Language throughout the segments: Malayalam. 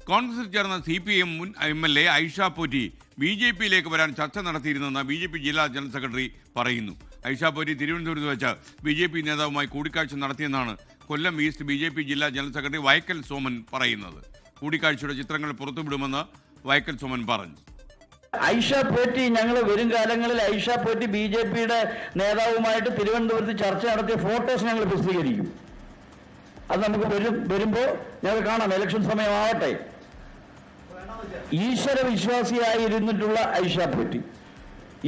കോൺഗ്രസിൽ ചേർന്ന CPM മുൻ MLA ഐഷ പോറ്റി BJP-യിലേക്ക് വരാൻ ചർച്ച നടത്തിയിരുന്നെന്ന് BJP ജില്ലാ ജനറൽ സെക്രട്ടറി പറയുന്നു. ഐഷ പോറ്റി തിരുവനന്തപുരത്ത് വെച്ച് BJP നേതാവുമായി കൂടിക്കാഴ്ച നടത്തിയെന്നാണ് കൊല്ലം ഈസ്റ്റ് BJP ജില്ലാ ജനറൽ സെക്രട്ടറി വൈക്കൽ സോമൻ പറയുന്നത്. കൂടിക്കാഴ്ചയുടെ ചിത്രങ്ങൾ പുറത്തുവിടുമെന്ന് വൈക്കൽ സോമൻ പറഞ്ഞു. ഐഷ പോറ്റി ഞങ്ങൾ വരും കാലങ്ങളിൽ ഐഷ പോറ്റി BJP-യുടെ നേതാവുമായിട്ട് തിരുവനന്തപുരത്ത് ചർച്ച നടത്തിയ ഫോട്ടോസ് ഞങ്ങൾ പ്രസിദ്ധീകരിക്കും. അത് നമുക്ക് വരുമ്പോൾ ഞങ്ങൾ കാണാം. ഇലക്ഷൻ സമയമാവട്ടെ. ഈശ്വര വിശ്വാസിയായിരുന്നിട്ടുള്ള ഐഷ പോറ്റി,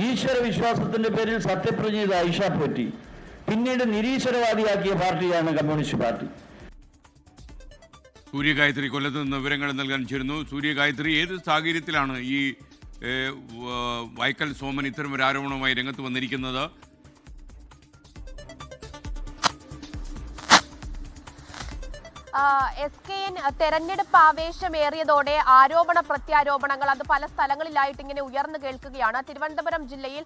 ഈശ്വര വിശ്വാസത്തിന്റെ പേരിൽ സത്യപ്രതിജ്ഞ ചെയ്ത ഐഷ പോറ്റി പിന്നീട് നിരീശ്വരവാദിയാക്കിയ പാർട്ടിയാണ് കമ്മ്യൂണിസ്റ്റ് പാർട്ടി. സൂര്യഗായത്രി കൊല്ലത്ത് നിന്ന് വിവരങ്ങൾ നൽകാൻ ചേരുന്നു. സൂര്യഗായത്രി, ഏത് സാഹചര്യത്തിലാണ് ഈ വൈക്കൽ സോമൻ ഇത്തരമൊരു ആരോപണവുമായി രംഗത്ത് വന്നിരിക്കുന്നത്? SKN തെരഞ്ഞെടുപ്പ് ആവേശമേറിയതോടെ ആരോപണ പ്രത്യാരോപണങ്ങൾ അത് പല സ്ഥലങ്ങളിലായിട്ട് ഇങ്ങനെ ഉയർന്നു കേൾക്കുകയാണ്. തിരുവനന്തപുരം ജില്ലയിൽ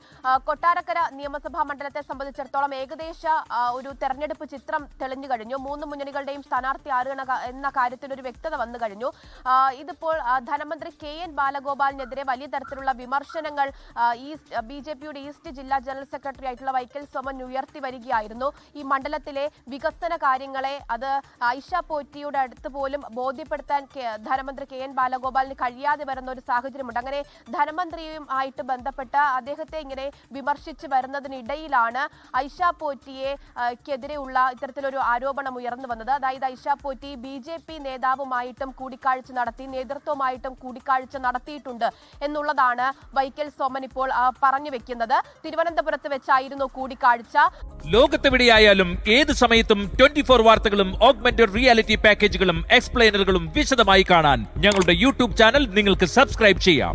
കൊട്ടാരക്കര നിയമസഭാ മണ്ഡലത്തെ സംബന്ധിച്ചിടത്തോളം ഏകദേശ ഒരു തെരഞ്ഞെടുപ്പ് ചിത്രം തെളിഞ്ഞു കഴിഞ്ഞു. മൂന്ന് മുന്നണികളുടെയും സ്ഥാനാർത്ഥി ആരാണ് എന്ന കാര്യത്തിൽ ഒരു വ്യക്തത വന്നു കഴിഞ്ഞു. ഇതിപ്പോൾ ധനമന്ത്രി KN ബാലഗോപാലിനെതിരെ വലിയ തരത്തിലുള്ള വിമർശനങ്ങൾ BJP-യുടെ ഈസ്റ്റ് ജില്ലാ ജനറൽ സെക്രട്ടറി ആയിട്ടുള്ള വൈക്കൽ സോമൻ ഉയർത്തി വരികയായിരുന്നു. ഈ മണ്ഡലത്തിലെ വികസന കാര്യങ്ങളെ അത് ഐഷ പോറ്റിയുടെ അടുത്ത് പോലും ബോധ്യപ്പെടുത്താൻ ധനമന്ത്രി KN ബാലഗോപാലിന് കഴിയാതെ വരുന്ന ഒരു സാഹചര്യമുണ്ട്. അങ്ങനെ ധനമന്ത്രിയുമായിട്ട് ബന്ധപ്പെട്ട് അദ്ദേഹത്തെ ഇങ്ങനെ വിമർശിച്ച് വരുന്നതിനിടയിലാണ് ഐഷ പോറ്റിയെതിരെയുള്ള ഇത്തരത്തിലൊരു ആരോപണം ഉയർന്നു വന്നത്. അതായത് ഐഷ പോറ്റി BJP നേതാവുമായിട്ടും കൂടിക്കാഴ്ച നടത്തി, നേതൃത്വമായിട്ടും കൂടിക്കാഴ്ച നടത്തിയിട്ടുണ്ട് എന്നുള്ളതാണ് വൈക്കൽ സോമൻ ഇപ്പോൾ പറഞ്ഞു വെക്കുന്നത്. തിരുവനന്തപുരത്ത് വെച്ചായിരുന്നു കൂടിക്കാഴ്ച. ലോകത്തെവിടെയായാലും ഏത് സമയത്തും 24 വാർത്തകളും ഓഗ്മെന്റഡ് റിയാലിറ്റി പാക്കേജുകളും എക്സ്പ്ലെയിനറുകളും വിശദമായി കാണാൻ ഞങ്ങളുടെ YouTube ചാനൽ നിങ്ങൾക്ക് സബ്സ്ക്രൈബ് ചെയ്യാം.